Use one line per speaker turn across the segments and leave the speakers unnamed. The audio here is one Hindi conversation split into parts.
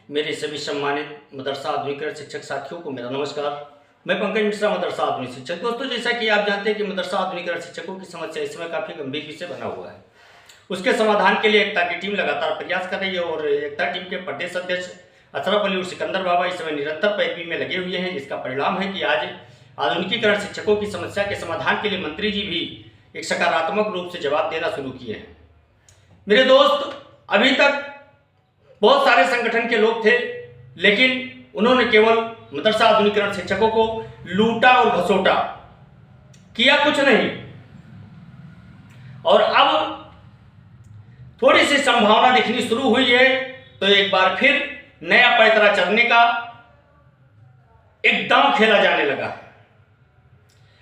मेरे सभी सम्मानित मदरसा आधुनिकीकरण शिक्षक साथियों को मेरा नमस्कार। मैं पंकज मिश्रा, मदरसा आधुनिक शिक्षक। दोस्तों, जैसा कि आप जानते हैं कि मदरसा आधुनिकीकरण शिक्षकों की समस्या इस समय काफ़ी गंभीर विषय बना हुआ है। उसके समाधान के लिए एकता की टीम लगातार प्रयास कर रही है और एकता टीम के प्रदेश अध्यक्ष अशरफ अली और सिकंदर बाबा इस समय निरंतर पैरवी में लगे हुए हैं, जिसका परिणाम है कि आज आधुनिकीकरण शिक्षकों की समस्या के समाधान के लिए मंत्री जी भी एक सकारात्मक रूप से जवाब देना शुरू किए हैं। मेरे दोस्त, अभी तक बहुत सारे संगठन के लोग थे, लेकिन उन्होंने केवल मदरसा आधुनिकीकरण शिक्षकों को लूटा और घसोटा, किया कुछ नहीं। और अब थोड़ी सी संभावना दिखनी शुरू हुई है, तो एक बार फिर नया पैतरा चलने का एक दांव खेला जाने लगा।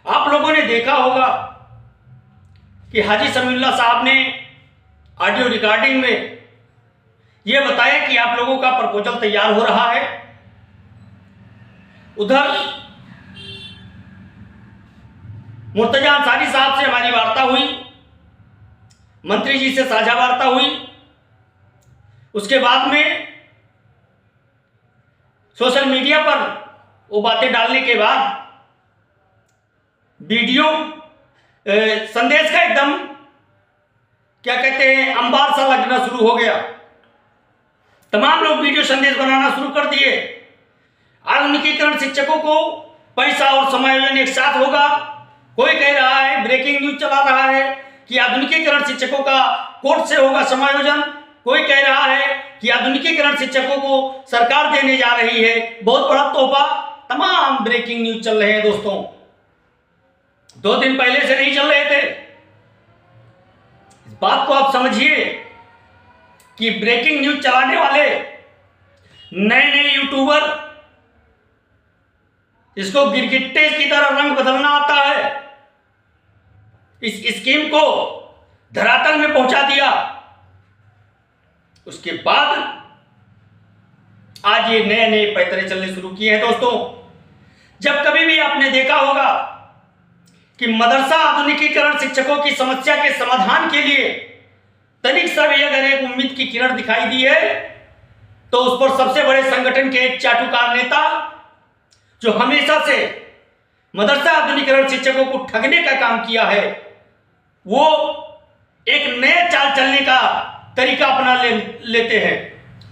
आप लोगों ने देखा होगा कि हाजी समीउल्लाह साहब ने ऑडियो रिकॉर्डिंग में यह बताया कि आप लोगों का प्रपोजल तैयार हो रहा है। उधर मुर्तजा अंसारी साहब से हमारी वार्ता हुई, मंत्री जी से साझा वार्ता हुई। उसके बाद में सोशल मीडिया पर वो बातें डालने के बाद वीडियो संदेश का एकदम क्या कहते हैं अंबार सा लगना शुरू हो गया। तमाम लोग वीडियो संदेश बनाना शुरू कर दिए। आधुनिकीकरण शिक्षकों को पैसा और समायोजन एक साथ होगा। कोई कह रहा है, ब्रेकिंग न्यूज चला रहा है कि आधुनिकीकरण शिक्षकों का कोर्ट से होगा समायोजन। कोई कह रहा है कि आधुनिकीकरण शिक्षकों को सरकार देने जा रही है बहुत बड़ा तोहफा। तमाम ब्रेकिंग न्यूज चल रहे हैं दोस्तों, 2 दिन पहले से नहीं चल रहे थे। इस बात को आप समझिए कि ब्रेकिंग न्यूज चलाने वाले नए नए यूट्यूबर, इसको गिरगिट्टे की तरह रंग बदलना आता है, इस स्कीम को धरातल में पहुंचा दिया। उसके बाद आज ये नए नए पैतरे चलने शुरू किए हैं। दोस्तों, जब कभी भी आपने देखा होगा कि मदरसा आधुनिकीकरण शिक्षकों की समस्या के समाधान के लिए तनिक सा भी अगर एक उम्मीद की किरण दिखाई दी है, तो उस पर सबसे बड़े संगठन के एक चाटुकार नेता, जो हमेशा से मदरसा आधुनिकीकरण शिक्षकों को ठगने का काम किया है, वो एक नए चाल चलने का तरीका अपना लेते हैं।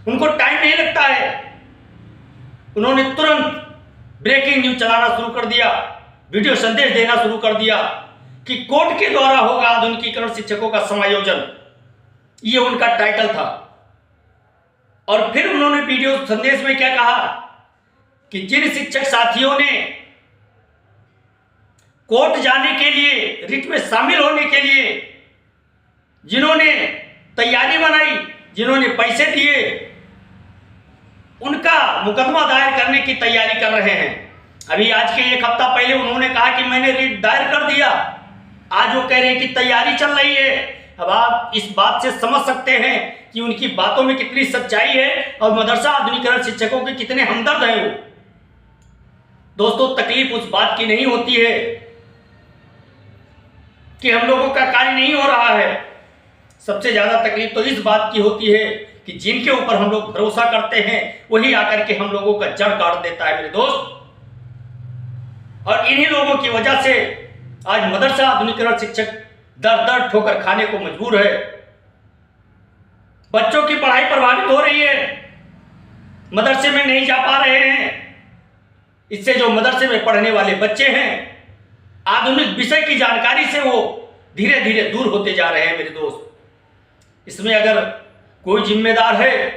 उनको टाइम नहीं लगता है। उन्होंने तुरंत ब्रेकिंग न्यूज चलाना शुरू कर दिया, वीडियो संदेश देना शुरू कर दिया कि कोर्ट के द्वारा होगा आधुनिकीकरण शिक्षकों का समायोजन। ये उनका टाइटल था। और फिर उन्होंने वीडियो संदेश में क्या कहा कि जिन शिक्षक साथियों ने कोर्ट जाने के लिए, रिट में शामिल होने के लिए, जिन्होंने तैयारी बनाई, जिन्होंने पैसे दिए, उनका मुकदमा दायर करने की तैयारी कर रहे हैं। अभी आज के 1 हफ्ता पहले उन्होंने कहा कि मैंने रिट दायर कर दिया। आज वो कह रहे हैं कि तैयारी चल रही है। अब आप इस बात से समझ सकते हैं कि उनकी बातों में कितनी सच्चाई है और मदरसा आधुनिकीकरण शिक्षकों के कितने हमदर्द हैं वो। दोस्तों, तकलीफ उस बात की नहीं होती है कि हम लोगों का कार्य नहीं हो रहा है। सबसे ज्यादा तकलीफ तो इस बात की होती है कि जिनके ऊपर हम लोग भरोसा करते हैं वही आकर के हम लोगों का जड़ काट देता है मेरे दोस्त। और इन्हीं लोगों की वजह से आज मदरसा आधुनिकीकरण शिक्षक दर दर ठोकर खाने को मजबूर है। बच्चों की पढ़ाई प्रभावित हो रही है, मदरसे में नहीं जा पा रहे हैं। इससे जो मदरसे में पढ़ने वाले बच्चे हैं, आधुनिक विषय की जानकारी से वो धीरे धीरे दूर होते जा रहे हैं मेरे दोस्त। इसमें अगर कोई जिम्मेदार है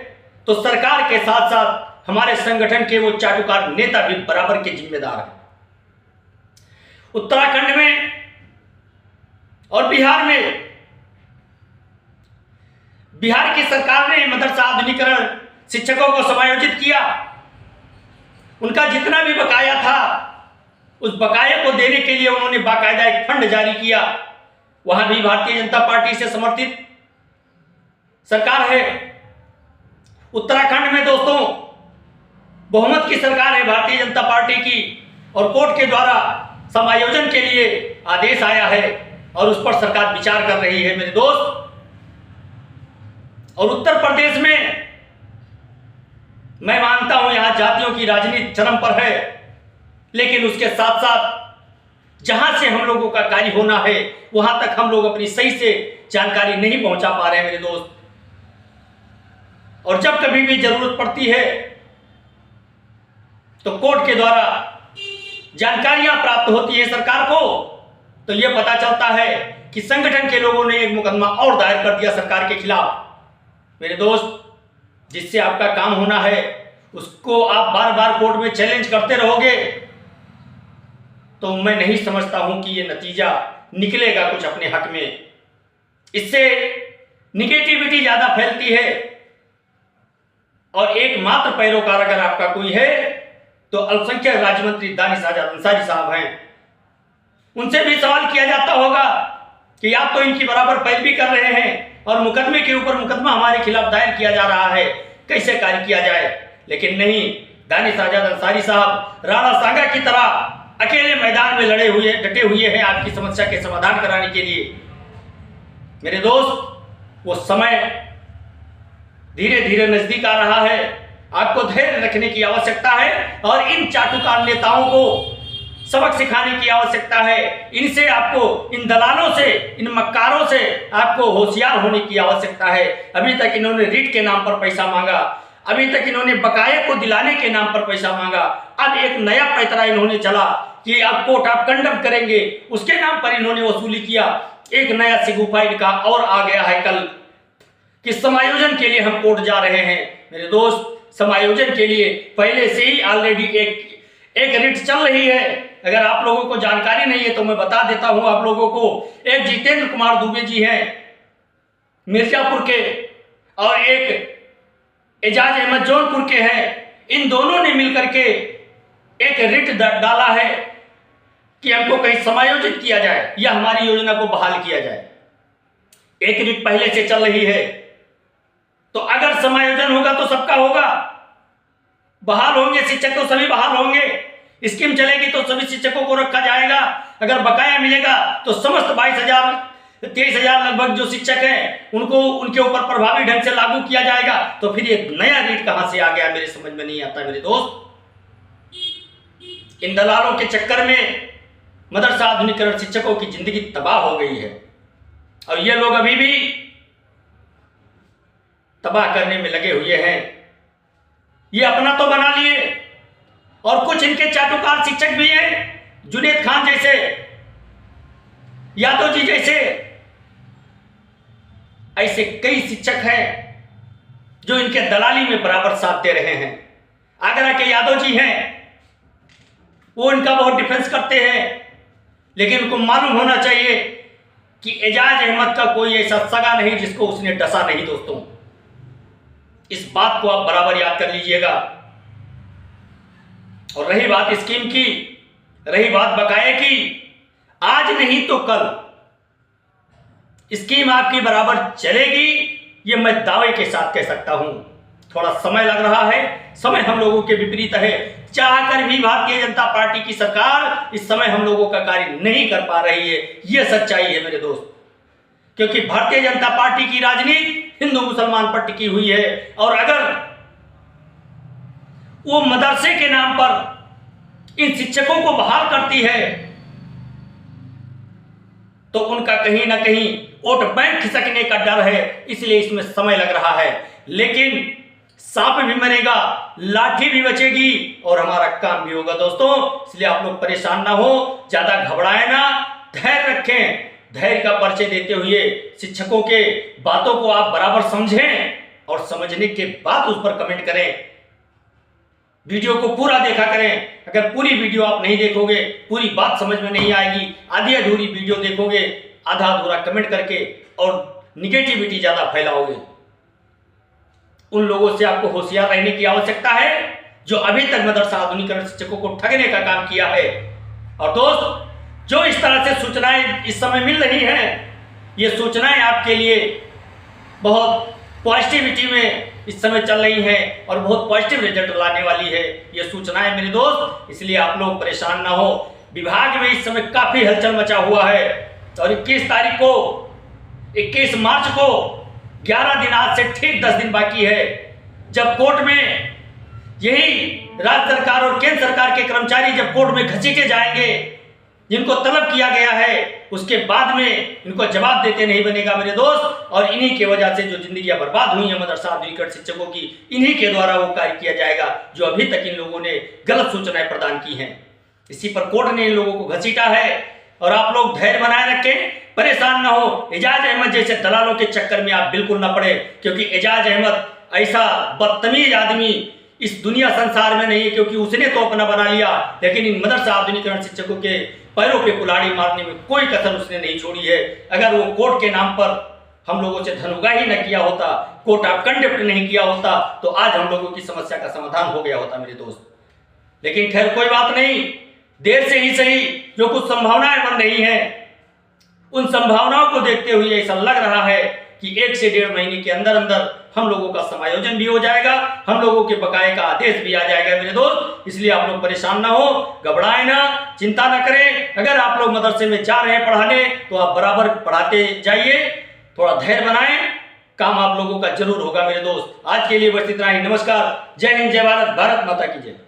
तो सरकार के साथ साथ हमारे संगठन के वो चाटुकार नेता भी बराबर के जिम्मेदार हैं। उत्तराखंड में और बिहार में, बिहार की सरकार ने मदरसा आधुनिकीकरण शिक्षकों को समायोजित किया। उनका जितना भी बकाया था, उस बकाये को देने के लिए उन्होंने बाकायदा एक फंड जारी किया। वहां भी भारतीय जनता पार्टी से समर्थित सरकार है। उत्तराखंड में दोस्तों बहुमत की सरकार है भारतीय जनता पार्टी की, और कोर्ट के द्वारा समायोजन के लिए आदेश आया है और उस पर सरकार विचार कर रही है मेरे दोस्त। और उत्तर प्रदेश में मैं मानता हूं यहां जातियों की राजनीति चरम पर है, लेकिन उसके साथ साथ जहां से हम लोगों का कार्य होना है वहां तक हम लोग अपनी सही से जानकारी नहीं पहुंचा पा रहे हैं मेरे दोस्त। और जब कभी भी जरूरत पड़ती है तो कोर्ट के द्वारा जानकारियां प्राप्त होती है सरकार को, तो यह पता चलता है कि संगठन के लोगों ने एक मुकदमा और दायर कर दिया सरकार के खिलाफ। मेरे दोस्त, जिससे आपका काम होना है उसको आप बार बार कोर्ट में चैलेंज करते रहोगे तो मैं नहीं समझता हूं कि यह नतीजा निकलेगा कुछ अपने हक में। इससे निगेटिविटी ज्यादा फैलती है और एकमात्र पैरोकार अगर आपका कोई है तो अल्पसंख्यक राज्य मंत्री दानिश आजाद अंसारी साहब हैं। उनसे भी सवाल किया जाता होगा कि आप तो इनकी बराबर पैरवी कर रहे हैं और मुकदमे के ऊपर मुकदमा हमारे खिलाफ दायर किया जा रहा है, कैसे कार्य किया जाए। लेकिन नहीं, दानिश आजाद अंसारी साहब राणा सांगा की तरह अकेले मैदान में डटे हुए हैं आपकी समस्या के समाधान कराने के लिए। मेरे दोस्त, वो समय धीरे धीरे नजदीक आ रहा है, आपको धैर्य रखने की आवश्यकता है और इन चाटुकार नेताओं को सबक सिखाने की आवश्यकता है। इनसे आपको, इन दलालों से, इन मक्कारों से आपको होशियार होने की आवश्यकता है। अभी तक इन्होंने रिट के नाम पर पैसा मांगा, अभी तक इन्होंने बकाये को दिलाने के नाम पर पैसा मांगा, अब एक नया पैतरा इन्होंने चला कि अब कोर्ट आप कंडम करेंगे, उसके नाम पर इन्होंने वसूली किया। एक नया सिगुफा इनका और आ गया है कल कि समायोजन के लिए हम कोर्ट जा रहे हैं। मेरे दोस्त, समायोजन के लिए पहले से ही ऑलरेडी एक रिट चल रही है। अगर आप लोगों को जानकारी नहीं है तो मैं बता देता हूं आप लोगों को। एक जितेंद्र कुमार दुबे जी हैं मिर्जापुर के और एक एजाज अहमद जौनपुर के हैं। इन दोनों ने मिलकर के एक रिट डाला है कि हमको कहीं समायोजित किया जाए या हमारी योजना को बहाल किया जाए। एक रिट पहले से चल रही है, तो अगर समायोजन होगा तो सबका होगा, बहाल होंगे शिक्षक तो सभी बहाल होंगे, स्कीम चलेगी तो सभी शिक्षकों को रखा जाएगा। अगर बकाया मिलेगा तो समस्त 23,000 लगभग जो शिक्षक हैं उनको उनके ऊपर प्रभावी ढंग से लागू किया जाएगा। तो फिर ये नया रीट कहां से आ गया, मेरे समझ में नहीं आता। मेरे दोस्त, इन दलालों के चक्कर में मदरसा आधुनिकीकरण शिक्षकों की जिंदगी तबाह हो गई है और ये लोग अभी भी तबाह करने में लगे हुए हैं। ये अपना तो बना लिए और कुछ इनके चाटुकार शिक्षक भी हैं, जुनेद खान जैसे, यादव जी जैसे, ऐसे कई शिक्षक हैं जो इनके दलाली में बराबर साथ दे रहे हैं। आगरा के यादव जी हैं, वो इनका बहुत डिफेंस करते हैं, लेकिन उनको मालूम होना चाहिए कि एजाज अहमद का कोई ऐसा सगा नहीं जिसको उसने डसा नहीं। दोस्तों, इस बात को आप बराबर याद कर लीजिएगा। और रही बात स्कीम की, रही बात बकाये की, आज नहीं तो कल स्कीम आपकी बराबर चलेगी, ये मैं दावे के साथ कह सकता हूं। थोड़ा समय लग रहा है, समय हम लोगों के विपरीत है। चाहकर भी भारतीय जनता पार्टी की सरकार इस समय हम लोगों का कार्य नहीं कर पा रही है, यह सच्चाई है मेरे दोस्त। क्योंकि भारतीय जनता पार्टी की राजनीति हिंदू मुसलमान पर टिकी हुई है और अगर वो मदरसे के नाम पर इन शिक्षकों को बहाल करती है तो उनका कहीं ना कहीं वोट बैंक खिसकने का डर है, इसलिए इसमें समय लग रहा है। लेकिन सांप भी मरेगा, लाठी भी बचेगी और हमारा काम भी होगा दोस्तों। इसलिए आप लोग परेशान ना हो, ज्यादा घबराए ना, धैर्य रखें। धैर्य का परिचय देते हुए शिक्षकों के बातों को आप बराबर समझें और समझने के बाद उस पर कमेंट करें। वीडियो को पूरा देखा करें। अगर पूरी वीडियो आप नहीं देखोगे, पूरी बात समझ में नहीं आएगी, आधी अधूरी वीडियो देखोगे, आधा अधूरा कमेंट करके और निगेटिविटी ज्यादा फैलाओगे। उन लोगों से आपको होशियार रहने की आवश्यकता है जो अभी तक मदरसा आधुनिकीकरण शिक्षकों को ठगने का काम किया है। और दोस्त, जो इस तरह से सूचनाएं इस समय मिल रही हैं, ये सूचनाएं आपके लिए बहुत पॉजिटिविटी में इस समय चल रही हैं और बहुत पॉजिटिव रिजल्ट लाने वाली है ये सूचनाएं मेरे दोस्त। इसलिए आप लोग परेशान ना हो। विभाग में इस समय काफी हलचल मचा हुआ है और 21 तारीख को, 21 मार्च को 11 दिन, आज से ठीक 10 दिन बाकी है, जब कोर्ट में यही राज्य सरकार और केंद्र सरकार के कर्मचारी जब कोर्ट में घसीटे जाएंगे, जिनको तलब किया गया है, उसके बाद में इनको जवाब देते नहीं बनेगा मेरे दोस्त। और इन्हीं के वजह से जो जिंदगियां बर्बाद हुई हैं मदरसा आधुनिकीकरण शिक्षकों की, इन्हीं के द्वारा वो कार्य किया जाएगा जो अभी तक इन लोगों ने गलत सूचनाएं प्रदान की हैं। इसी पर कोर्ट ने इन लोगों को घसीटा है। और आप लोग धैर्य बनाए रखें, परेशान ना हो। एजाज अहमद जैसे दलालों के चक्कर में आप बिल्कुल ना पड़े, क्योंकि एजाज अहमद ऐसा बदतमीज आदमी इस दुनिया संसार में नहीं है, क्योंकि उसने तो अपना बना लिया, लेकिन इन मदरसा आधुनिकीकरण शिक्षकों के पैरों पे कुल्हाड़ी मारने में कोई कसर उसने नहीं छोड़ी है। अगर वो कोर्ट के नाम पर हम लोगों से धनुगाही न किया होता, कोर्ट ऑफ कंडक्ट नहीं किया होता, तो आज हम लोगों की समस्या का समाधान हो गया होता मेरे दोस्त। लेकिन खैर कोई बात नहीं, देर से ही सही जो कुछ संभावनाएं बन रही हैं, उन संभावनाओं को देखते हुए ऐसा लग रहा है कि 1 से 1.5 महीने के अंदर अंदर हम लोगों का समायोजन भी हो जाएगा, हम लोगों के बकाये का आदेश भी आ जाएगा मेरे दोस्त। इसलिए आप लोग परेशान ना हो, घबराएं ना, चिंता ना करें। अगर आप लोग मदरसे में जा रहे हैं पढ़ाने, तो आप बराबर पढ़ाते जाइए, थोड़ा धैर्य बनाएं, काम आप लोगों का जरूर होगा मेरे दोस्त। आज के लिए बस इतना ही। नमस्कार, जय हिंद, जय भारत, भारत माता की जय।